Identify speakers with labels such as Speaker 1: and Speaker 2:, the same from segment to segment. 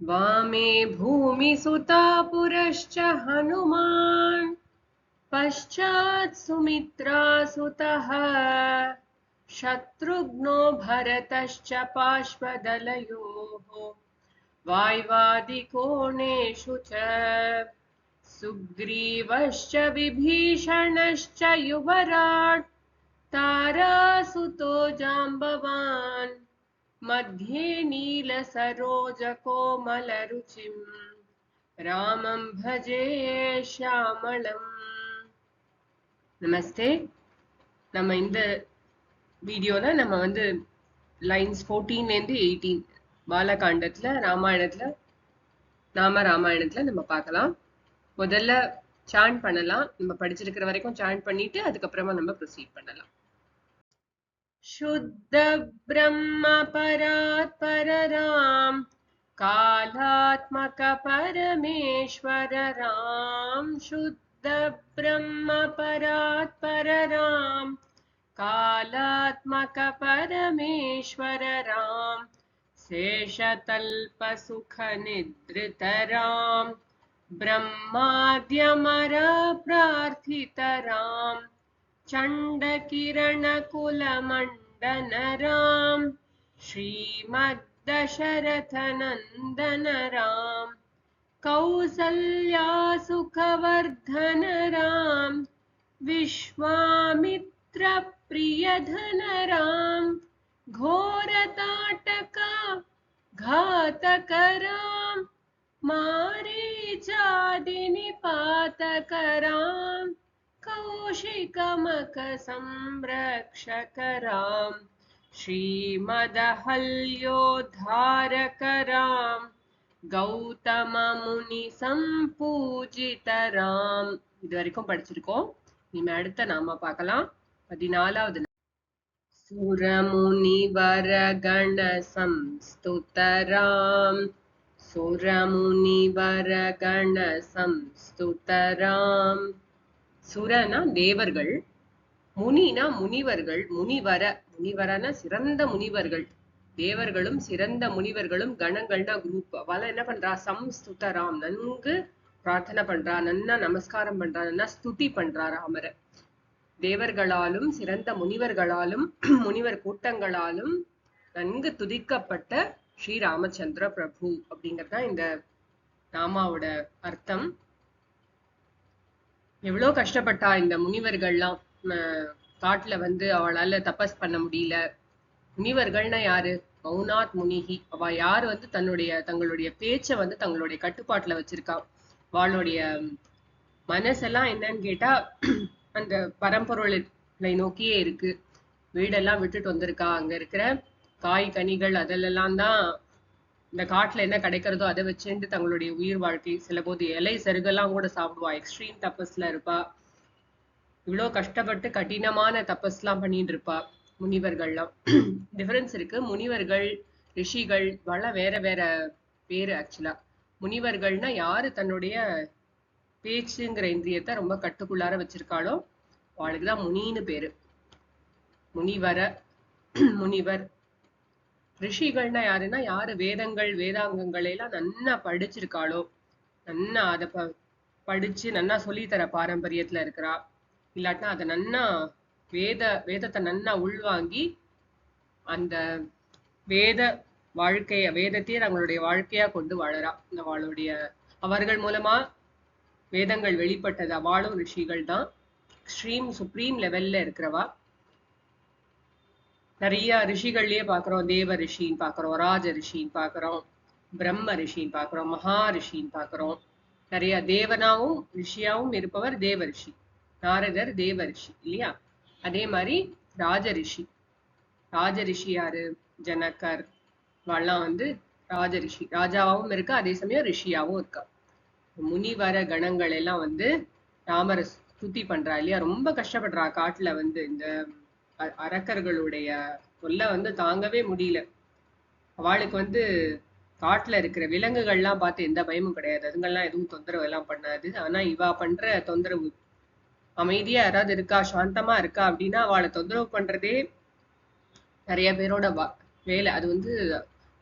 Speaker 1: वामे भूमिसुता पुरश्च हनुमान् पश्चात् सुमित्रासुतः शत्रुघ्नो भरतश्च पार्श्वदलयोः वाय्वादिकोणेषु च सुग्रीवश्च विभीषणश्च युवराट् तारासुतो जाम्बवान् मध्ये नीलसरोजकोमलरुचिं रामं भजे श्यामलम्. நமஸ்தே. நம்ம இந்த வீடியோல நம்ம வந்து லைன்ஸ் 14 இருந்து 18 பாலகாண்டத்துல ராமாயணத்துல நம்ம பார்க்கலாம். முதல்ல சாண்ட் பண்ணலாம். நம்ம படிச்சிருக்கிற வரைக்கும் சாண்ட் பண்ணிட்டு அதுக்கப்புறமா நம்ம ப்ரொசீட் பண்ணலாம். शुद्ध ब्रह्म परात्पर राम कालात्मक परमेश्वर राम शुद्ध ब्रह्म परात्पर राम कालात्मक परमेश्वर राम शेषतल्प सुख निद्रित राम ब्रह्माद्यमर प्रार्थित राम चण्डकिरणकुलमण्डन राम श्रीमद्दशरथनन्दन राम कौसल्यासुखवर्धन राम विश्वामित्रप्रियधन राम घोरताटका घातक राम मारीचादिनिपातक राम कौशिकमक संरक्षक राम श्रीमदहल्योद्धारक राम गौतम मुनि संपूजित राम. இது வரைக்கும் படிச்சிருக்கோம். இனிமே அடுத்த நாம பார்க்கலாம். 14வது सुरमुनिवर गण संस्तुत राम सुरमुनिवर गण संस्तुत राम. சுரனா தேவர்கள், முனினா முனிவர்கள், முனிவரனா சிறந்த முனிவர்கள், தேவர்களும் சிறந்த முனிவர்களும் கணங்கள்னா குரூப். அவள என்ன பண்றா? சம்ஸ்துதராம், நன்கு பிரார்த்தனை பண்றா, நன்னா நமஸ்காரம் பண்றா, நன்னா ஸ்துதி பண்றா ராமர. தேவர்களாலும் சிறந்த முனிவர்களாலும் முனிவர் கூட்டங்களாலும் நன்கு துதிக்கப்பட்ட ஸ்ரீ ராமச்சந்திர பிரபு அப்படிங்கறதுதான் இந்த நாமாவோட அர்த்தம். எவ்வளோ கஷ்டப்பட்டா இந்த முனிவர்கள்லாம். காட்டுல வந்து அவளால தபஸ் பண்ண முடியல. முனிவர்கள்னா யாரு? மௌனாத் முனிகி. அவ யாரு வந்து தங்களுடைய பேச்ச வந்து தங்களுடைய கட்டுப்பாட்டுல வச்சிருக்கா. அவளுடைய மனசெல்லாம் என்னன்னு கேட்டா அந்த பரம்பொருளை நோக்கியே இருக்கு. வீடெல்லாம் விட்டுட்டு வந்திருக்கா. அங்க இருக்கிற காய் கனிகள் அதெல்லாம் தான் இந்த காட்டுல என்ன கிடைக்கிறதோ அதை வச்சுட்டு தங்களுடைய உயிர் வாழ்க்கை. சில போது இலை சருகெல்லாம் கூட சாப்பிடுவா. எக்ஸ்ட்ரீம் தபஸ்ல இருப்பா. இவ்வளோ கஷ்டப்பட்டு கடினமான தபஸ்லாம் பண்ணிட்டு இருப்பா முனிவர்கள்லாம். டிஃபரன்ஸ் இருக்கு. முனிவர்கள் ரிஷிகள் வேற வேற பேரு ஆக்சுவலா. முனிவர்கள்னா யாரு தன்னுடைய பேச்சுங்கிற இந்திரியத்தை ரொம்ப கட்டுக்குள்ளார வச்சிருக்காளோ அவளுக்குதான் முனின்னு பேரு. முனிவர். ரிஷிகள்னா யாருன்னா யாரு வேதங்கள் வேதாங்கங்களை எல்லாம் நன்னா படிச்சிருக்காளோ, நன்னா அதை படிச்சு நன்னா சொல்லித்தர பாரம்பரியத்துல இருக்கிறா. இல்லாட்டினா அதை நன்னா வேதத்தை நன்னா உள்வாங்கி அந்த வேதத்தையே தங்களுடைய வாழ்க்கையா கொண்டு வாழறா. அவர்கள் மூலமா வேதங்கள் வெளிப்பட்டது. அவளும் ரிஷிகள் தான். சுப்ரீம் லெவல்ல இருக்கிறவா. நிறைய ரிஷிகள்லயே பாக்குறோம். தேவ ரிஷின்னு பாக்குறோம், ராஜ ரிஷின்னு பாக்குறோம், பிரம்ம ரிஷின்னு பாக்குறோம், மகா ரிஷின்னு பாக்குறோம். நிறைய தேவனாவும் ரிஷியாவும் இருப்பவர் தேவ ரிஷி. நாரதர் தேவ ரிஷி இல்லையா? அதே மாதிரி ராஜ ரிஷி யாரு? ஜனகர். இவெல்லாம் வந்து ராஜ ரிஷி. ராஜாவும் இருக்கா, அதே சமயம் ரிஷியாவும் இருக்கா. முனிவர கணங்கள் எல்லாம் வந்து ராமரை ஸ்துதி பண்றா இல்லையா? ரொம்ப கஷ்டப்படுறா. காட்டுல வந்து இந்த அரக்கர்களுடைய தொல்லை வந்து தாங்கவே முடியல. அவளுக்கு வந்து காட்டுல இருக்கிற விலங்குகள்லாம் பார்த்து எந்த பயமும் கிடையாது. அதுங்கெல்லாம் எதுவும் தொந்தரவு எல்லாம் பண்ணாது. ஆனா இவா பண்ற தொந்தரவு, அமைதியா யாராவது இருக்கா, சாந்தமா இருக்கா அப்படின்னா அவளை தொந்தரவு பண்றதே நிறைய பேரோட வேலை. அது வந்து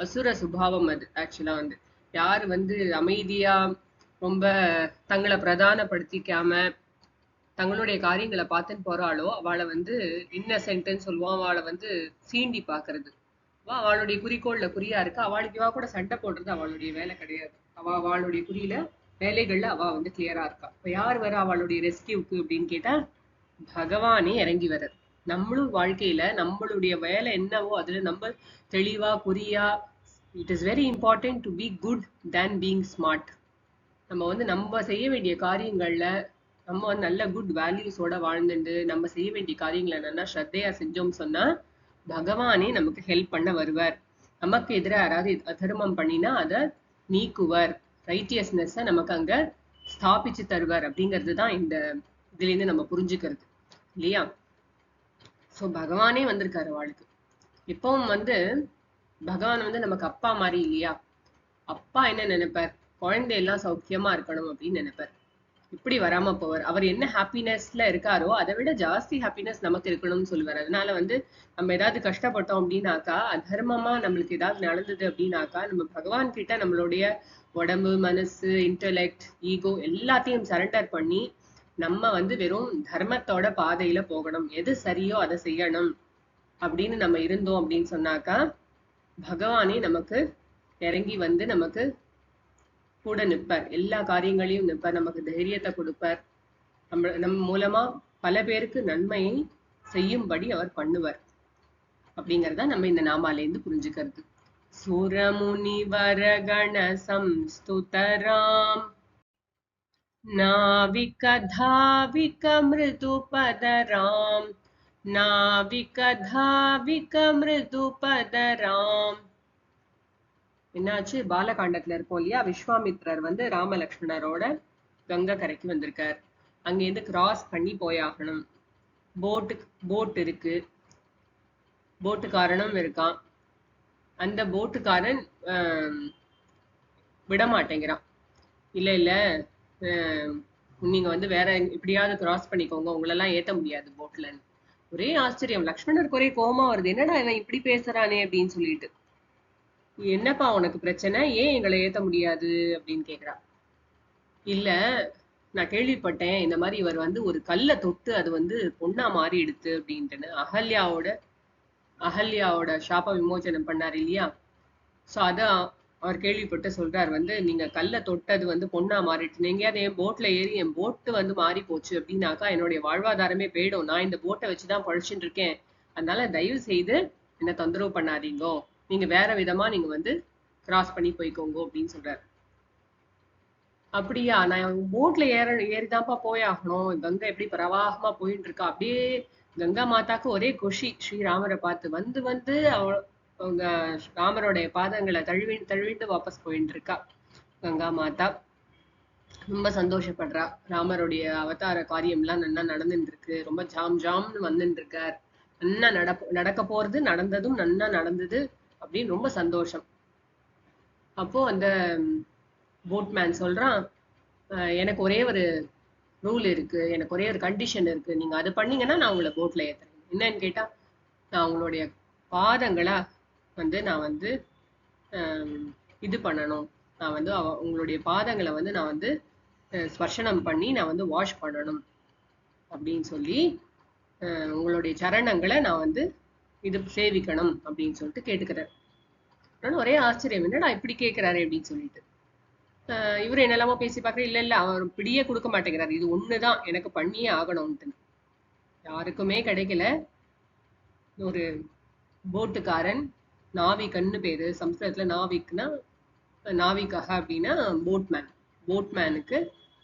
Speaker 1: அசுர சுபாவம். அது ஆக்சுவலா வந்து யார் வந்து அமைதியா ரொம்ப தங்களை பிரதானப்படுத்திக்காம தங்களுடைய காரியங்களை பார்த்துன்னு போறாளோ அவளை வந்து இன்னசென்ட்ன்னு சொல்லுவோம். அவளை வந்து சீண்டி பாக்குறது. அவளுடைய குறிக்கோள்ல குறியா இருக்கு. அவளுக்கு இவா கூட சண்டை போடுறது அவளுடைய வேலை கிடையாது. அவளுடைய குறியில வேலைகள்ல அவ வந்து கிளியரா இருக்கா. இப்ப யார் வர அவளுடைய ரெஸ்கியூக்கு அப்படின்னு கேட்டா பகவானே இறங்கி வர்றார். நம்மளும் வாழ்க்கையில நம்மளுடைய வேலை என்னவோ அதுல நம்ம தெளிவா குறியா, it is very important to be good then being smart. நம்ம வந்து நம்ம செய்ய வேண்டிய காரியங்கள்ல நம்ம வந்து நல்ல குட் வேல்யூஸோட வாழ்ந்துட்டு நம்ம செய்ய வேண்டிய காரியங்களை நல்லா ஸ்ரத்தையா செஞ்சோம்னு சொன்னா பகவானே நமக்கு ஹெல்ப் பண்ண வருவார். நமக்கு எதிராக யாராவது அதர்மம் பண்ணினா அதை நீக்குவர். ரைட்டியஸ்னஸ் நமக்கு அங்க ஸ்தாபிச்சு தருவார் அப்படிங்கிறது தான் இந்த இதுல இருந்து நம்ம புரிஞ்சுக்கிறது இல்லையா? சோ பகவானே வந்திருக்காரு வாழ்க்கை. இப்பவும் வந்து பகவான் வந்து நமக்கு அப்பா மாதிரி இல்லையா? அப்பா என்ன நினைப்பார்? குழந்தையெல்லாம் சௌக்கியமா இருக்கணும் அப்படின்னு நினைப்பார். இப்படி வராம போவார். அவர் என்ன ஹாப்பினஸ்ல இருக்காரோ அதை விட ஜாஸ்தி ஹாப்பினஸ் நமக்கு இருக்கணும்னு சொல்லுவார். அதனால வந்து நம்ம ஏதாவது கஷ்டப்பட்டோம் அப்படின்னாக்கா, அதர்மமா நம்மளுக்கு ஏதாவது நடந்தது அப்படின்னாக்கா, நம்ம பகவான் கிட்ட நம்மளுடைய உடம்பு, மனசு, இன்டெலெக்ட், ஈகோ எல்லாத்தையும் சரண்டர் பண்ணி நம்ம வந்து வெறும் தர்மத்தோட பாதையில போகணும். எது சரியோ அதை செய்யணும் அப்படின்னு நம்ம இருந்தோம் அப்படின்னு சொன்னாக்கா பகவானே நமக்கு இறங்கி வந்து நமக்கு கூட நிற்பார். எல்லா காரியங்களையும் நிற்பார். நமக்கு தைரியத்தை கொடுப்பார். நம்ம மூலமா பல பேருக்கு நன்மையை செய்யும்படி அவர் பண்ணுவார் அப்படிங்கறத நம்ம இந்த நாமாலேருந்து புரிஞ்சுக்கிறது. சுரமுனிவரகண சம்ஸ்துதராம் நாவிகதாவிக மிருதுபதராம் நாவிகதாவிக மிருதுபதராம். என்னாச்சு? பாலகாண்டத்துல இருக்கோம் இல்லையா? விஸ்வாமித்ரர் வந்து ராமலக்ஷ்மணரோட கங்கை கரைக்கு வந்திருக்கார். அங்கேருந்து கிராஸ் பண்ணி போயாகணும். போட் இருக்கு, போட்டுக்காரனும் இருக்கான். அந்த போட்டுக்காரன் விட மாட்டேங்கிறான். இல்ல இல்ல நீங்க வந்து வேற எப்படியாவது கிராஸ் பண்ணிக்கோங்க, உங்களெல்லாம் ஏத்த முடியாது போட்ல. ஒரே ஆச்சரியம். லக்ஷ்மணருக்கு ஒரே கோபமா வருது. என்னடா இவன் இப்படி பேசுறானே அப்படின்னு சொல்லிட்டு. என்னப்பா உனக்கு பிரச்சனை? ஏன் எங்களை ஏத்த முடியாது அப்படின்னு கேக்குறா. இல்ல, நான் கேள்விப்பட்டேன் இந்த மாதிரி இவர் வந்து ஒரு கல்லை தொட்டு அது வந்து பொண்ணா மாறி எடுத்து அப்படின்ட்டுன்னு அகல்யாவோட சாப விமோச்சனம் பண்ணாரு இல்லையா? சோ அதான் அவர் கேள்விப்பட்டு சொல்றார் வந்து, நீங்க கல்லை தொட்டது வந்து பொண்ணா மாறிட்டு எங்கேயாவது என் போட்ல ஏறி என் போட்டு வந்து மாறி போச்சு அப்படின்னாக்கா என்னுடைய வாழ்வாதாரமே போயிடும். நான் இந்த போட்டை வச்சுதான் பழிச்சுட்டு இருக்கேன். அதனால தயவு செய்து என்ன தொந்தரவு பண்ணாதீங்கோ, நீங்க வேற விதமா நீங்க வந்து கிராஸ் பண்ணி போய்க்கோங்க அப்படின்னு சொல்றாரு. அப்படியா? நான் போட்ல ஏறிதான்ப்பா போயாகணும். கங்கை எப்படி பிரவாகமா போயிட்டு இருக்கா. அப்படியே கங்கா மாதாக்கு ஒரே குஷி ஸ்ரீராமரை பார்த்து. வந்து வந்து அவங்க ராமருடைய பாதங்களை தழுவிட்டு வாபஸ் போயிட்டு இருக்கா கங்கா மாதா. ரொம்ப சந்தோஷப்படுறா. ராமருடைய அவதார காரியம் எல்லாம் நல்லா நடந்துட்டு இருக்கு. ரொம்ப ஜாம்னு வந்துட்டு இருக்கார். நல்லா நடக்க போறது, நடந்ததும் நல்லா நடந்தது அப்படின்னு ரொம்ப சந்தோஷம். அப்போ அந்த போட்மேன் சொல்றான், எனக்கு ஒரே ஒரு ரூல் இருக்கு, எனக்கு ஒரே ஒரு கண்டிஷன் இருக்கு, நீங்க அது பண்ணீங்கன்னா நான் உங்களை போட்ல ஏத்துறேன். என்னன்னு கேட்டா, நான் உங்களுடைய பாதங்களை வந்து நான் வந்து இது பண்ணணும். நான் வந்து உங்களுடைய பாதங்களை வந்து நான் வந்து ஸ்பர்ஷனம் பண்ணி நான் வந்து வாஷ் பண்ணணும் அப்படின்னு சொல்லி, உங்களுடைய சரணங்களை நான் வந்து இது சேவிக்கணும் அப்படின்னு சொல்லிட்டு கேட்டுக்கிறார். ஒரே ஆச்சரியம், என்னடா இப்படி கேட்கிறாரு அப்படின்னு சொல்லிட்டு. இவர் என்னெல்லாமோ பேசி பார்க்குற. இல்ல இல்ல, அவர் பிடியே கொடுக்க மாட்டேங்கிறாரு. இது ஒண்ணுதான் எனக்கு பண்ணியே ஆகணும்ட்டு. யாருக்குமே கிடைக்கல. ஒரு போட்டுக்காரன், நாவிகன்னு பேரு. சம்ஸ்கிருதத்துல நாவிக்னா நாவிகா அப்படின்னா போட்மேன். போட்மேனுக்கு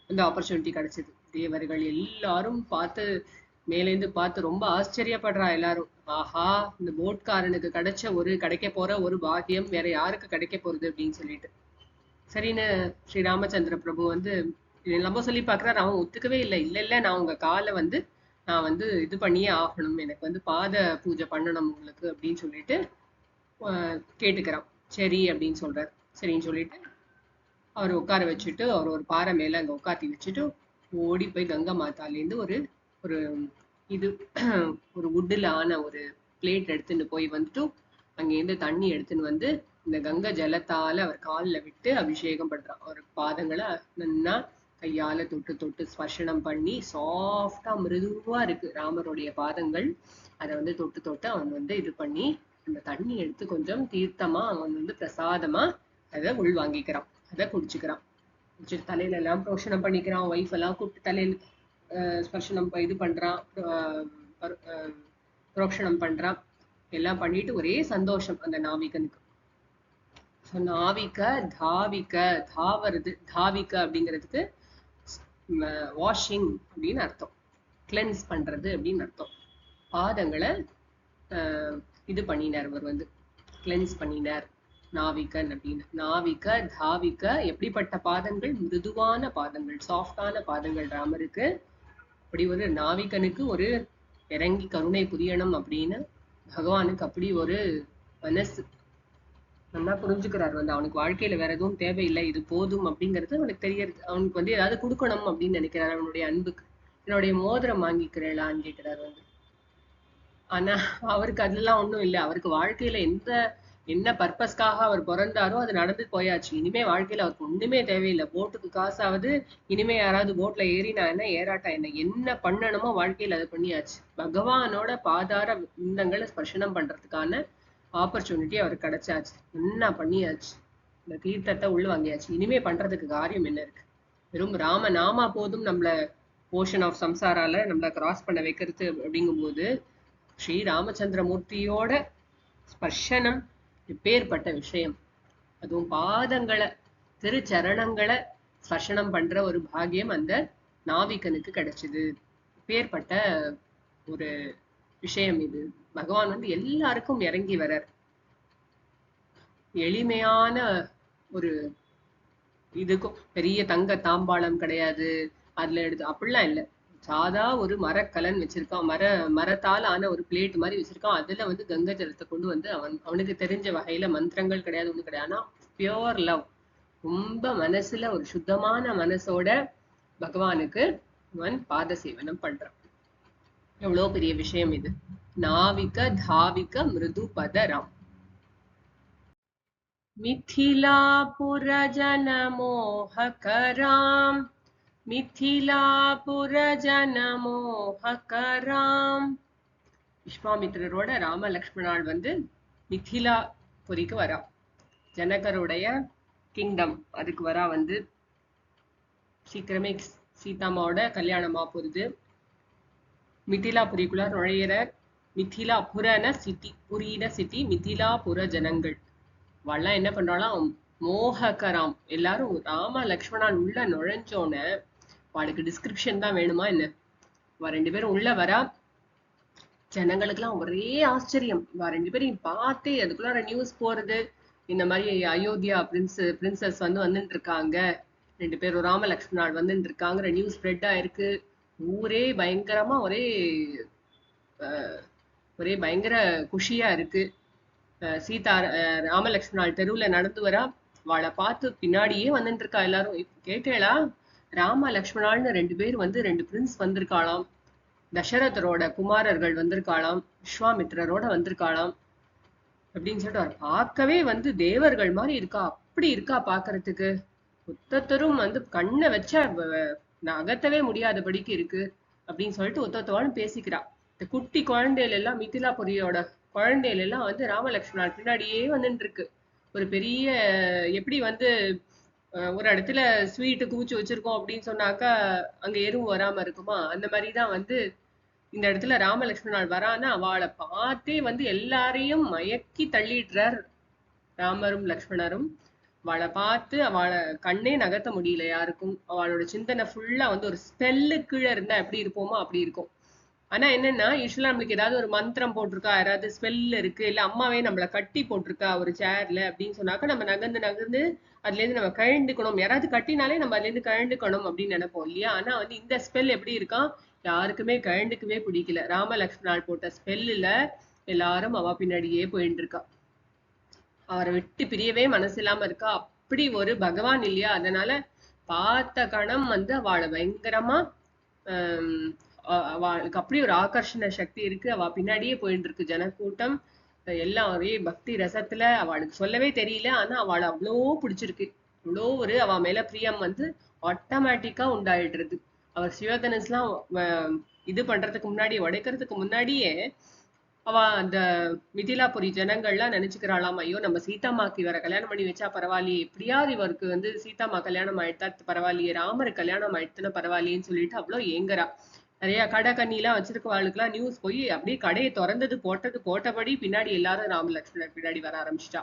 Speaker 1: இந்த ஆப்பர்ச்சுனிட்டி கிடைச்சது. தேவர்கள் எல்லாரும் பார்த்து மேலேந்து பார்த்து ரொம்ப ஆச்சரியப்படுறா எல்லாரும். ஆஹா, இந்த போட்காரனுக்கு கிடைக்க போற ஒரு பாக்கியம் வேற யாருக்கு கிடைக்க போறது அப்படின்னு சொல்லிட்டு. சரின்னு ஸ்ரீ ராமச்சந்திர பிரபு வந்து நம்ம சொல்லி பாக்குறாரு. அவன் ஒத்துக்கவே இல்லை. இல்ல இல்ல, நான் உங்க காலை வந்து நான் வந்து இது பண்ணியே ஆகணும், எனக்கு வந்து பாத பூஜை பண்ணணும் உங்களுக்கு அப்படின்னு சொல்லிட்டு கேட்டுக்கிறான். சரி அப்படின்னு சொல்றாரு. சரின்னு சொல்லிட்டு அவர் உட்கார வச்சுட்டு அவர் ஒரு பாறை மேல அங்க உட்காத்தி வச்சுட்டு ஓடி போய் கங்கா மாதாலேருந்து ஒரு ஒரு இது ஒரு வுட்டுல ஆன ஒரு பிளேட் எடுத்துட்டு போய் வந்துட்டு அங்கேருந்து தண்ணி எடுத்துன்னு வந்து இந்த கங்கை ஜலத்தால அவர் காலில் விட்டு அபிஷேகம் பண்றான். அவர் பாதங்களை நன்னா கையால தொட்டு தொட்டு ஸ்பர்ஷனம் பண்ணி சாஃப்டா மிருதுவா இருக்கு ராமருடைய பாதங்கள். அதை வந்து தொட்டு தொட்டு அவன் வந்து இது பண்ணி அந்த தண்ணி எடுத்து கொஞ்சம் தீர்த்தமா அவன் வந்து பிரசாதமா அதை உள்வாங்கிக்கிறான், அதை குடிச்சுக்கிறான். தலையில எல்லாம் புரோஷனம் பண்ணிக்கிறான், ஒய்ஃப் எல்லாம் கூப்பிட்டு தலையில ஸ்பர்ஷனம் இது பண்றான், புரோஷனம் பண்றான். எல்லாம் பண்ணிட்டு ஒரே சந்தோஷம் அந்த நாவிகனுக்கு. நாவிக தாவிக, தாவறது தாவிக அப்படிங்கிறதுக்கு வாஷிங் அப்படின்னு அர்த்தம், கிளென்ஸ் பண்றது அப்படின்னு அர்த்தம். பாதங்களை இது பண்ணினார், அவர் வந்து கிளென்ஸ் பண்ணினார் நாவிகன் அப்படின்னு. நாவிக தாவிக, எப்படிப்பட்ட பாதங்கள்? மிருதுவான பாதங்கள், சாஃப்டான பாதங்கள் ராமருக்கு. அப்படி ஒரு நாவிகனுக்கு ஒரு இறங்கி கருணை புரியணும் அப்படின்னு பகவானுக்கு அப்படி ஒரு மனசு. நல்லா புரிஞ்சுக்கிறார் வந்து அவனுக்கு வாழ்க்கையில வேற எதுவும் தேவையில்லை, இது போதும் அப்படிங்கிறது அவனுக்கு தெரியறது. அவனுக்கு வந்து ஏதாவது கொடுக்கணும் அப்படின்னு நினைக்கிறார் அவனுடைய அன்புக்கு. என்னுடைய மோதிரம் வாங்கிக்கிறேளான்னு கேட்கிறார் வந்து. ஆனா அவருக்கு அதெல்லாம் ஒண்ணும் இல்லை. அவருக்கு வாழ்க்கையில என்ன பர்பஸ்க்காக அவர் பிறந்தாரோ அது நடந்து போயாச்சு. இனிமே வாழ்க்கையில அவருக்கு ஒண்ணுமே தேவையில்லை. போட்டுக்கு காசாவது இனிமே யாராவது போட்ல ஏறினா என்ன ஏறாட்டா என்ன பண்ணணுமோ வாழ்க்கையில அது பண்ணியாச்சு. பகவானோட பாதார விந்தங்களை ஸ்பர்ஷனம் பண்றதுக்கான ஆப்பர்ச்சுனிட்டி அவருக்கு கிடைச்சாச்சு, என்ன பண்ணியாச்சு, இந்த தீர்த்தத்தை உள்ள வாங்கியாச்சு. இனிமே பண்றதுக்கு காரியம் என்ன இருக்கு? வெறும் ராம நாமா போதும் நம்மள ஓஷன் ஆஃப் சம்சாரால நம்மள கிராஸ் பண்ண வைக்கிறது. அப்படிங்கும்போது ஸ்ரீ ராமச்சந்திரமூர்த்தியோட ஸ்பர்ஷனம் எப்பேற்பட்ட விஷயம். அதுவும் பாதங்களை திருச்சரணங்களை ஸ்பர்ஷனம் பண்ற ஒரு பாக்கியம் அந்த நாவிகனுக்கு கிடைச்சது. எப்பேற்பட்ட ஒரு விஷயம் இது. பகவான் வந்து எல்லாருக்கும் இறங்கி வரார். எளிமையான ஒரு இதுக்கும் பெரிய தங்க தாம்பாளம் கிடையாது, அதுல எடுத்து அப்படிலாம் இல்லை. சாதா ஒரு மரக்கலன் வச்சிருக்கான், மரத்தால் ஆன ஒரு பிளேட் மாதிரி வச்சிருக்கான். அதுல வந்து கங்கை ஜலத்தை கொண்டு வந்து அவனுக்கு தெரிஞ்ச வகையில மந்திரங்கள் கிடையாது, ஒண்ணு கிடையாது. ஆனா பியோர் லவ், ரொம்ப மனசுல ஒரு சுத்தமான மனசோட பகவானுக்கு அவன் பாத சேவனம் பண்றான். எவ்வளவு பெரிய விஷயம் இது. நாவிக தாவிக மிருது பதராம். மிथिलापुर जनमोहकराम्, மிथिलापुर जनमोहकराम्. விஸ்வாமித்திரரோட ராம லக்ஷ்மணால் வந்து மிथिला புரிக்கு வரா. ஜனகருடைய கிங்டம் அதுக்கு வரா வந்து. சீக்கிரமே சீதாமாவோட கல்யாணமா போகுது. மிथिलापुरीக்குள்ள நுழையிற. மிथिलापुरன சிட்டி, புரியின சிட்டி, மிथिलापुर ஜனங்கள் வள்ளா என்ன பண்றாளாம், மோககராம். எல்லாரும் ராம லக்ஷ்மணான் உள்ள நுழைஞ்சோன அவளுக்கு டிஸ்கிரிப்ஷன் தான் வேணுமா என்ன? ரெண்டு பேரும் உள்ள வரா. ஜனங்களுக்குலாம் ஒரே ஆச்சரியம். ரெண்டு பேரையும் பார்த்தே அதுக்குள்ளார நியூஸ் போறது, இந்த மாதிரி அயோத்தியா பிரின்சஸ் வந்து வந்துட்டு இருக்காங்க, ரெண்டு பேரும் ராம லக்ஷ்மணால் வந்துட்டு இருக்காங்கிற நியூஸ் ஸ்ப்ரெட் ஆயிருக்கு. ஊரே பயங்கரமா ஒரே பயங்கர குஷியா இருக்கு. சீதா ராமலக்ஷ்மணால் தெருவுல நடந்து வரா. அவளை பார்த்து பின்னாடியே வந்துட்டு இருக்கா எல்லாரும். கேட்டேளா, ராம லக்ஷ்மணால்னு ரெண்டு பேர் வந்து ரெண்டு பிரின்ஸ் வந்திருக்காளாம், தசரதரோட குமாரர்கள் வந்திருக்காளாம், விஸ்வாமித்திரரோட வந்திருக்காளாம் அப்படின்னு சொல்லிட்டு அவர் பார்க்கவே வந்து தேவர்கள் மாதிரி இருக்கா, அப்படி இருக்கா பாக்குறதுக்கு. ஒத்தத்தரும் வந்து கண்ணை வச்சா நகர்த்தவே முடியாதபடிக்கு இருக்கு அப்படின்னு சொல்லிட்டு ஒத்தத்தவான்னு பேசிக்கிறா. இந்த குட்டி குழந்தைகள் எல்லாம் மிथिलापुरीயோட குழந்தைகள் எல்லாம் வந்து ராமலக்ஷ்மணால் பின்னாடியே வந்துட்டு இருக்கு. ஒரு பெரிய எப்படி வந்து ஒரு இடத்துல ஸ்வீட்டு குவிச்சு வச்சிருக்கோம் அப்படின்னு சொன்னாக்கா அங்க எறும்பு வராம இருக்குமா, அந்த மாதிரிதான் வந்து இந்த இடத்துல ராமலக்ஷ்மணால் வரான்னா அவளை பார்த்தே வந்து எல்லாரையும் மயக்கி தள்ளிடுறார் ராமரும் லக்ஷ்மணரும். அவளை பார்த்து அவளை கண்ணே நகர்த்த முடியல யாருக்கும். அவளோட சிந்தனை ஃபுல்லா வந்து ஒரு ஸ்பெல்லு கீழே இருந்தா எப்படி இருப்போமோ அப்படி இருக்கும். ஆனா என்னன்னா, யூஸ்வலா நம்மளுக்கு ஏதாவது ஒரு மந்திரம் போட்டிருக்கா, யாராவது ஸ்பெல் இருக்கு, இல்ல அம்மாவே நம்மள கட்டி போட்டிருக்கா ஒரு சேர்ல அப்படின்னு சொன்னாக்கா நம்ம நகர்ந்து நகர்ந்து அதுல இருந்து நம்ம கழண்டுக்கணும். யாராவது கட்டினாலே நம்ம அதுல இருந்து கழண்டுக்கணும் அப்படின்னு நினைப்போம் இல்லையா? ஆனா வந்து இந்த ஸ்பெல் எப்படி இருக்கான், யாருக்குமே கழண்டுக்கவே பிடிக்கல. ராம லக்ஷ்மணால் போட்ட ஸ்பெல்லுல எல்லாரும் அவ பின்னாடியே போயிட்டு இருக்கா. அவரை விட்டு பிரியவே மனசு இல்லாம இருக்கா. அப்படி ஒரு பகவான் இல்லையா? அதனால பார்த்த கணம் வந்து அவளை பயங்கரமா அவளுக்கு அப்படி ஒரு ஆகர்ஷண சக்தி இருக்கு. அவ பின்னாடியே போயிட்டு இருக்கு ஜனக்கூட்டம். எல்லாம் ஒரே பக்தி ரசத்துல அவளுக்கு சொல்லவே தெரியல. ஆனா அவளை அவ்வளோ பிடிச்சிருக்கு. இவ்வளோ ஒரு அவ மேல பிரியம் வந்து ஆட்டோமேட்டிக்கா உண்டாயிடுறது. அவர் சிவதனுஸ்லாம் இது பண்றதுக்கு முன்னாடி, உடைக்கிறதுக்கு முன்னாடியே அவ அந்த மிதிலாபுரி ஜனங்கள்லாம் நினைச்சுக்கிறாளாம், ஐயோ நம்ம சீதாமாக்கு இவரை கல்யாணம் பண்ணி வச்சா பரவாயில்லையே, எப்படியாவது இவருக்கு வந்து சீதாமா கல்யாணம் ஆயிட்டா பரவாயில்லையே, ராமர் கல்யாணம் ஆயிடுச்சுன்னா பரவாயில்லையேன்னு சொல்லிட்டு அவ்வளோ ஏங்குறா. நிறைய கடை கண்ணிலாம் வச்சிருக்கவாளுக்குலாம் நியூஸ் போய் அப்படியே கடையை திறந்தது போட்டபடி பின்னாடி எல்லாரும் ராம லட்சுமணர் பின்னாடி வர ஆரம்பிச்சிட்டா.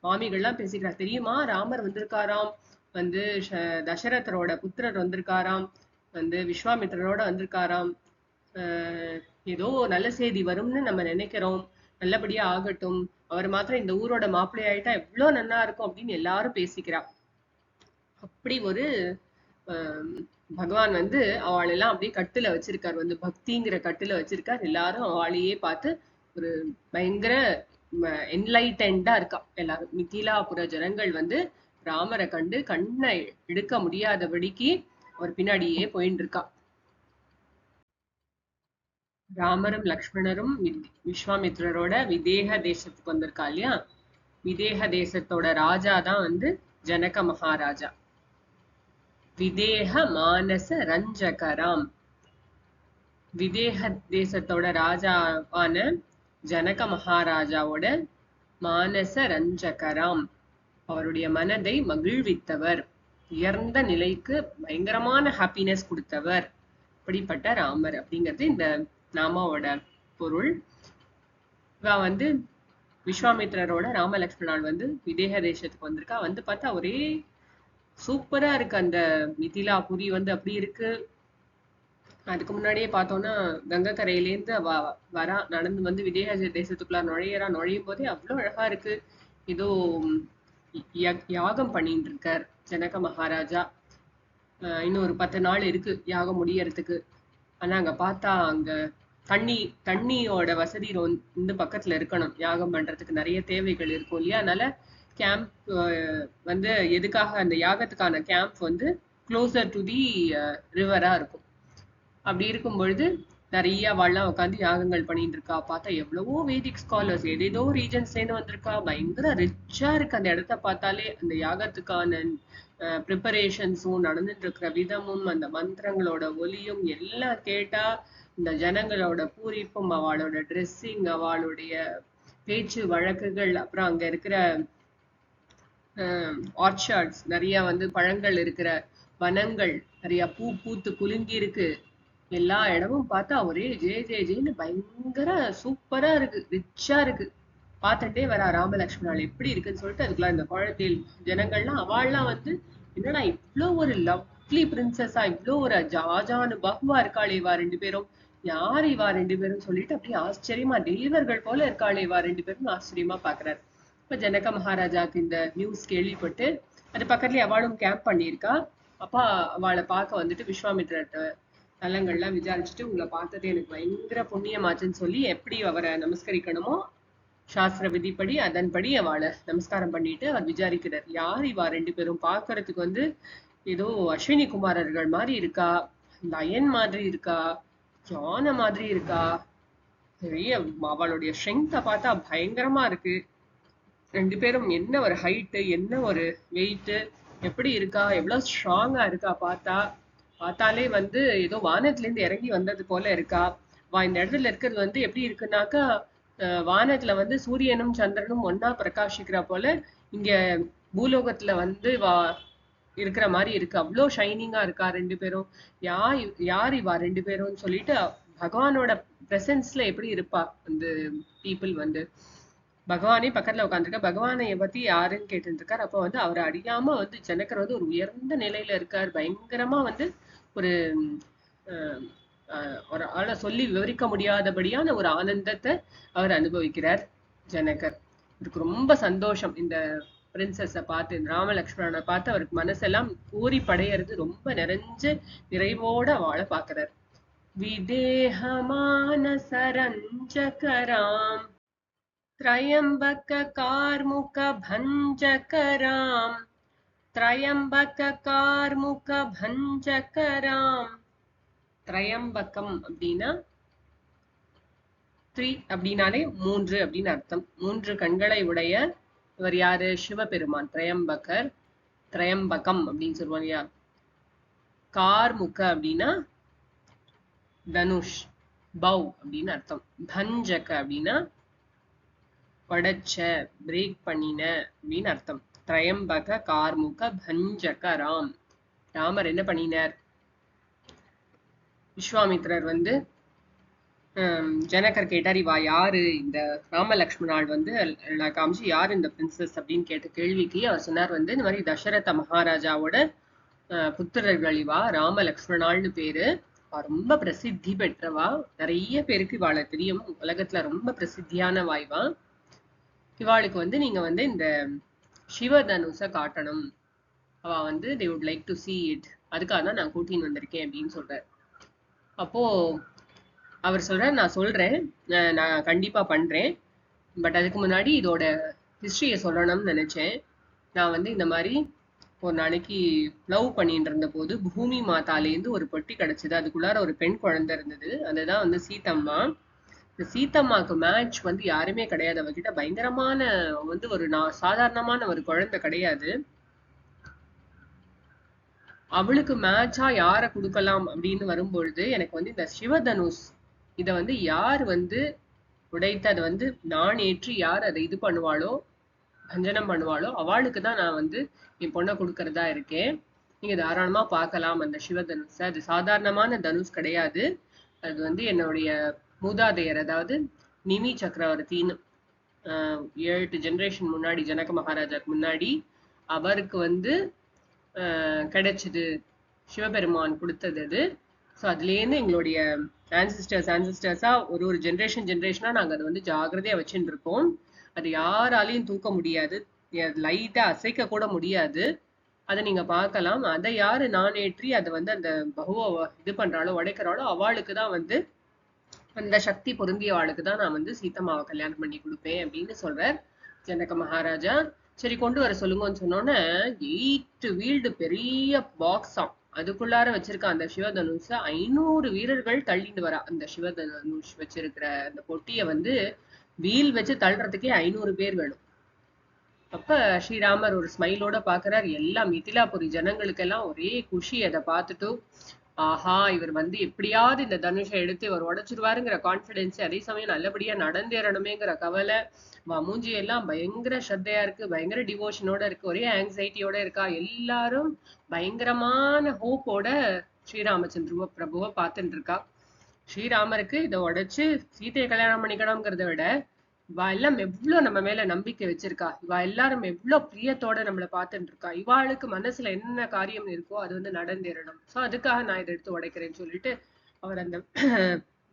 Speaker 1: மாமிகள்லாம் பேசிக்கிறா, தெரியுமா ராமர் வந்திருக்காராம், வந்து தசரதரோட புத்திரர் வந்திருக்காராம், வந்து விஸ்வாமித்திரரோட வந்திருக்காராம், ஏதோ நல்ல செய்தி வரும்னு நம்ம நினைக்கிறோம், நல்லபடியா ஆகட்டும், அவர் மாத்திரம் இந்த ஊரோட மாப்பிள்ளை ஆயிட்டா எவ்வளவு நன்னா இருக்கும் அப்படின்னு எல்லாரும் பேசிக்கிறா. அப்படி ஒரு பகவான் வந்து அவளெல்லாம் அப்படியே கட்டுல வச்சிருக்கார், வந்து பக்திங்கிற கட்டுல வச்சிருக்கார். எல்லாரும் அவளையே பார்த்து ஒரு பயங்கர என்லைட்டண்டா இருக்கா எல்லாரும். மிதிலாபுர ஜனங்கள் வந்து ராமரை கண்டு கண்ணை எடுக்க முடியாதபடிக்கு அவர் பின்னாடியே போயின்னு இருக்கா. ராமரும் லக்ஷ்மணரும் விஸ்வாமித்ரரோட விதேக தேசத்துக்கு வந்திருக்கா இல்லையா. விதேக தேசத்தோட ராஜா தான் வந்து ஜனக மகாராஜா. விதேக மானச ரஞ்சகராம். விதேக தேசத்தோட ராஜாவான ஜனக மகாராஜாவோட மானச ரஞ்சகராம், அவருடைய மனதை மகிழ்வித்தவர், உயர்ந்த நிலைக்கு பயங்கரமான ஹாப்பினஸ் கொடுத்தவர், அப்படிப்பட்ட ராமர் அப்படிங்கிறது இந்த நாமாவோட பொருள். இவ வந்து விஸ்வாமித்ரரோட ராமலக்ஷ்மணால் வந்து விதேக தேசத்துக்கு வந்திருக்கா. வந்து பார்த்தா ஒரே சூப்பரா இருக்கு அந்த மிதிலாபுரி வந்து அப்படி இருக்கு. அதுக்கு முன்னாடியே பார்த்தோம்னா கங்கை கரையிலேருந்து அவ வரா, நடந்து வந்து விதேக தேசத்துக்குள்ள நுழையும் போதே அவ்வளவு அழகா இருக்கு. ஏதோ யாகம் பண்ணிட்டு இருக்கார் ஜனக மகாராஜா. இன்னும் ஒரு 10 நாள் இருக்கு யாகம் முடியறதுக்கு. ஆனா அங்க பார்த்தா அங்க தண்ணியோட வசதி இந்த பக்கத்துல இருக்கணும். யாகம் பண்றதுக்கு நிறைய தேவைகள் இருக்கும் இல்லையா. அதனால கேம்ப் வந்து எதுக்காக அந்த யாகத்துக்கான கேம்ப் வந்து க்ளோசர் டு தி ரிவரா இருக்கும். அப்படி இருக்கும் பொழுது நிறைய வாழலாம் உட்காந்து யாகங்கள் பண்ணிட்டு இருக்கா. பார்த்தா எவ்வளவோ வேதிக் ஸ்காலர்ஸ் ஏதேதோ ரீஜன்ஸ்லேருந்து வந்திருக்கா. பயங்கர ரிச்சா இருக்கு அந்த இடத்த பார்த்தாலே. அந்த யாகத்துக்கான ப்ரிப்பரேஷன்ஸும் நடந்துட்டு இருக்கிற விதமும் அந்த மந்திரங்களோட ஒலியும் எல்லாம் கேட்டா இந்த ஜனங்களோட பூரிப்பும் அவளோட ட்ரெஸ்ஸிங் அவளுடைய பேச்சு வழக்குகள் அப்புறம் அங்க இருக்கிற ஆர்ச்சார்ட்ஸ் நிறைய வந்து பழங்கள் இருக்கிற வனங்கள் நிறைய பூத்து குலுங்கி இருக்கு. எல்லா இடமும் பார்த்தா ஒரே ஜே ஜே ஜேன்னு பயங்கர சூப்பரா இருக்கு, ரிச்சா இருக்கு. பார்த்துட்டே வரா ராமலக்ஷ்மணால் எப்படி இருக்குன்னு சொல்லிட்டு. அதுக்குலாம் இந்த குழந்தைகள் ஜனங்கள்லாம் அவள்லாம் வந்து என்னடா இவ்வளோ ஒரு லவ்லி பிரின்சஸா, இவ்வளோ ஒரு ஜாஜானு பகுவா இருக்காளே இவா ரெண்டு பேரும், யார் இவா ரெண்டு பேரும் சொல்லிட்டு அப்படியே ஆச்சரியமா தேவர்கள் போல இருக்காளே இவா ரெண்டு பேரும் ஆச்சரியமா பாக்குறாரு. இப்ப ஜனக மகாராஜாக்கு இந்த நியூஸ் கேள்விப்பட்டு அது பக்கத்துலயே அவளும் கேம்ப் பண்ணியிருக்கா. அப்பா அவளை பார்க்க வந்துட்டு விஸ்வாமித்ரர்கிட்ட தலங்கள்லாம் விசாரிச்சுட்டு உங்களை பார்த்தது எனக்கு பயங்கர புண்ணியமாச்சுன்னு சொல்லி எப்படி அவரை நமஸ்கரிக்கணுமோ சாஸ்திர விதிப்படி அதன்படி அவளை நமஸ்காரம் பண்ணிட்டு அவர் விசாரிக்கிறார். யார் இவா ரெண்டு பேரும், பார்க்கறதுக்கு வந்து ஏதோ அஸ்வினி குமாரர்கள் மாதிரி இருக்கா, லயன் மாதிரி இருக்கா, யானை மாதிரி இருக்கா, நிறைய அவளுடைய ஸ்ட்ரென்த்தை பார்த்தா பயங்கரமா இருக்கு. ரெண்டு பேரும் என்ன ஒரு ஹைட்டு, என்ன ஒரு வெயிட்டு, எப்படி இருக்கா, எவ்வளவு ஸ்ட்ராங்கா இருக்கா, பார்த்தாலே வந்து ஏதோ வானத்துல இருந்து இறங்கி வந்தது போல இருக்கா. இந்த இடத்துல இருக்கிறது வந்து எப்படி இருக்குன்னாக்கா வானத்துல வந்து சூரியனும் சந்திரனும் ஒன்னா பிரகாசிக்கிற போல இங்க பூலோகத்துல வந்து இருக்கிற மாதிரி இருக்கு. அவ்வளோ ஷைனிங்கா இருக்கா ரெண்டு பேரும். யார் இவா ரெண்டு பேரும் சொல்லிட்டு பகவானோட பிரசன்ஸ்ல எப்படி இருப்பா அந்த பீப்புள் வந்து. பகவானே பக்கத்துல உட்காந்துருக்க, பகவானை பத்தி யாருன்னு கேட்டு இருக்காரு. அப்போ வந்து அவரை அறியாம வந்து ஜனகர் வந்து ஒரு உயர்ந்த நிலையில இருக்கார். பயங்கரமா வந்து ஒரு ஒரு ஆளை சொல்லி விவரிக்க முடியாதபடியான ஒரு ஆனந்தத்தை அவர் அனுபவிக்கிறார் ஜனகர். அவருக்கு ரொம்ப சந்தோஷம் இந்த பிரின்சஸை பார்த்து, இந்த ராமலக்ஷ்மணனை பார்த்து அவருக்கு மனசெல்லாம் பூரி படையிறது, ரொம்ப நிறைவோட வாழ பார்க்கிறார். விதேகமான சரஞ்சகராம் த்ரயம்பக கார்முக பஞ்சகராம் த்ரயம்பக கார்முக பஞ்சகராம். திரையம்பகம் அப்படின்னா த்ரீ அப்படின்னாலே மூன்று அப்படின்னு அர்த்தம். மூன்று கண்களை உடைய இவர் யாரு? சிவபெருமான். திரையம்பகர், திரையம்பகம் அப்படின்னு சொல்லுவாங்க இல்லையா? கார்முக அப்படின்னா தனுஷ், பவ் அப்படின்னு அர்த்தம். பஞ்சக அப்படின்னா படைச்ச, பிரேக் பண்ணின அப்படின்னு அர்த்தம். திரையம்பக கார்முக பஞ்சக ராம். ராமர் என்ன பண்ணினார்? விஸ்வாமித்ரர் வந்து ஜனகர் கேட்டார், இவா யாரு? இந்த ராம லக்ஷ்மணால் வந்து காமிச்சு யாரு இந்த பிரின்சஸ் அப்படின்னு கேட்ட கேள்விக்கு அவர் சொன்னார் வந்து, இந்த மாதிரி தசரத மகாராஜாவோட புத்திரர்கள் இவா, ராம லக்ஷ்மணால்னு பேரு. ரொம்ப பிரசித்தி பெற்றவா. நிறைய பேருக்கு இவாளை தெரியும். உலகத்துல ரொம்ப பிரசித்தியான வாய்வா. இவாளுக்கு வந்து நீங்க வந்து இந்த சிவதனுச காட்டணும். அவ வந்து they would like to see it. அதுக்காக தான் நான் கூட்டின்னு வந்திருக்கேன் அப்படின்னு சொல்றார். அப்போ அவர் சொல்றார், நான் சொல்றேன், நான் கண்டிப்பா பண்றேன். பட் அதுக்கு முன்னாடி இதோட ஹிஸ்டரியை சொல்லணும்னு நினைச்சேன். நான் வந்து இந்த மாதிரி ஒரு நாளைக்கு லவ் பண்ணிட்டு இருந்த போது பூமி மாதாலேருந்து ஒரு பொட்டி கிடைச்சது. அதுக்குள்ளார ஒரு பெண் குழந்தை இருந்தது. அதுதான் வந்து சீதம்மா. இந்த சீதம்மாக்கு மேட்ச் வந்து யாருமே கிடையாது. அவகிட்ட பயங்கரமான வந்து ஒரு சாதாரணமான ஒரு குழந்தை கிடையாது. அவளுக்கு மேட்சா யாரை கொடுக்கலாம் அப்படின்னு வரும்பொழுது எனக்கு வந்து இந்த சிவதனுஷ் இதை வந்து யார் வந்து உடைத்து அதை வந்து நான் ஏற்றி யார் அதை இது பண்ணுவாளோ, பஞ்சனம் பண்ணுவாளோ, அவளுக்கு தான் நான் வந்து என் பொண்ணை கொடுக்கறதா இருக்கேன். நீங்க தாராளமா பார்க்கலாம் அந்த சிவதனுஷ. அது சாதாரணமான தனுஷ் கிடையாது. அது வந்து என்னுடைய மூதாதையர், அதாவது நிமி சக்கரவர்த்தின்னு 7 ஜெனரேஷன் முன்னாடி, ஜனக மகாராஜாக்கு முன்னாடி அவருக்கு வந்து கிடைச்சது. சிவபெருமான் கொடுத்தது அது. ஸோ அதுலேருந்து எங்களுடைய ஆன்சிஸ்டர்ஸா ஒரு ஜென்ரேஷனா நாங்கள் அதை வந்து ஜாகிரதையா வச்சுட்டு இருக்கோம். அது யாராலையும் தூக்க முடியாது, லைட்டா அசைக்க கூட முடியாது. அதை நீங்க பார்க்கலாம். அதை யாரு நான் ஏற்றி அதை வந்து அந்த பகுவ இது பண்றாளோ, உடைக்கிறாளோ, அவளுக்கு தான் வந்து அந்த சக்தி பொருந்தியவாளுக்கு தான் நான் வந்து சீதம்மாவை கல்யாணம் பண்ணி கொடுப்பேன் அப்படின்னு சொல்றார் ஜனக மகாராஜா. சரி, கொண்டு வர சொல்லுங்கன்னு சொன்னோன்னே 8 வீல்டு பெரிய பாக்ஸாம். அதுக்குள்ளார வச்சிருக்க அந்த சிவதனுஷ 500 வீரர்கள் தள்ளிட்டு வரா. அந்த சிவதனுஷ் வச்சிருக்கிற அந்த பொட்டியை வந்து வீல் வச்சு தள்ளுறதுக்கே 500 பேர் வேணும். அப்ப ஸ்ரீராமர் ஒரு ஸ்மைலோட பாக்குறார். எல்லா மிதிலாபுரி ஜனங்களுக்கெல்லாம் ஒரே குஷி. அதை பார்த்துட்டு, ஆஹா, இவர் வந்து எப்படியாவது இந்த தனுஷை எடுத்து இவர் உடைச்சிருவாருங்கிற கான்பிடன்ஸ், அதே சமயம் நல்லபடியா நடந்தேறணுமேங்கிற கவலை. மூஞ்சி எல்லாம் பயங்கர ஸ்ரத்தையா இருக்கு, பயங்கர டிவோஷனோட இருக்கு, ஒரே ஆங்ஸைட்டியோட இருக்கா. எல்லாரும் பயங்கரமான ஹோப்போட ஸ்ரீராமச்சந்திர பிரபுவை பார்த்துட்டு இருக்கா. ஸ்ரீராமருக்கு இதை உடைச்சு சீதையை கல்யாணம் பண்ணிக்கணுங்கிறத விட இவா எல்லாம் எவ்வளவு நம்ம மேல நம்பிக்கை வச்சிருக்கா, இவா எல்லாரும் எவ்வளவு பிரியத்தோட நம்மளை பார்த்துட்டு இருக்கா, இவாளுக்கு மனசுல என்ன காரியம் இருக்கோ அது வந்து நடந்தேறணும். சோ அதுக்காக நான் இதை எடுத்து உடைக்கிறேன்னு சொல்லிட்டு அவர் அந்த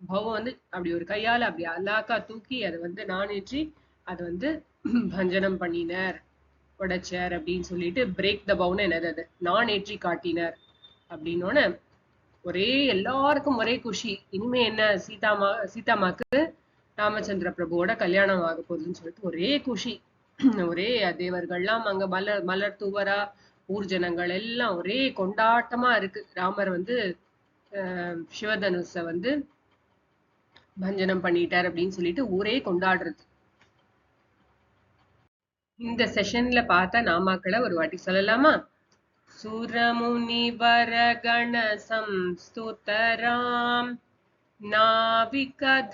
Speaker 1: பவம் வந்து அப்படி ஒரு கையால அப்படி அல்லாக்கா தூக்கி அதை வந்து நானேற்றி அதை வந்து பஞ்சனம் பண்ணினார், உடைச்சார் அப்படின்னு சொல்லிட்டு. பிரேக் த பவுன் என்னது, அது நான் ஏற்றி காட்டினார் அப்படின்னோட ஒரே எல்லாருக்கும் ஒரே குஷி. இனிமே என்ன, சீதாமாக்கு ராமச்சந்திர பிரபுவோட கல்யாணம் ஆக போகுதுன்னு சொல்லிட்டு ஒரே குஷி. ஒரே தேவர்கள்லாம் அங்க மலர் தூவரா, ஊர் ஜனங்கள் எல்லாம் ஒரே கொண்டாட்டமா இருக்கு. ராமர் வந்து சிவதனுஷ வந்து பஞ்சனம் பண்ணிட்டார் அப்படின்னு சொல்லிட்டு ஊரே கொண்டாடுறது. இந்த செஷன்ல பார்த்த நாமாக்களை ஒரு வாட்டி சொல்லலாமா? சுரமுனிவர கண சம்ஸ்துதராம் नाविकधाविक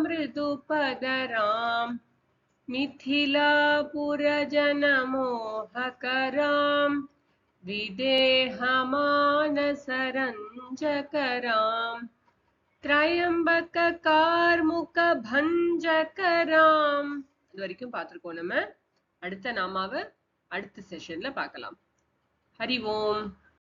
Speaker 1: मृदुपदरां मिथिलापुरजनमोहकरां विदेहमानसरञ्जकरां त्र्यम्बककार्मुकभञ्जकरां. இது வரைக்கும் பார்த்திருக்கோம். நம்ம அடுத்த நாமாவை அடுத்த செஷன்ல பார்க்கலாம். ஹரி ஓம்.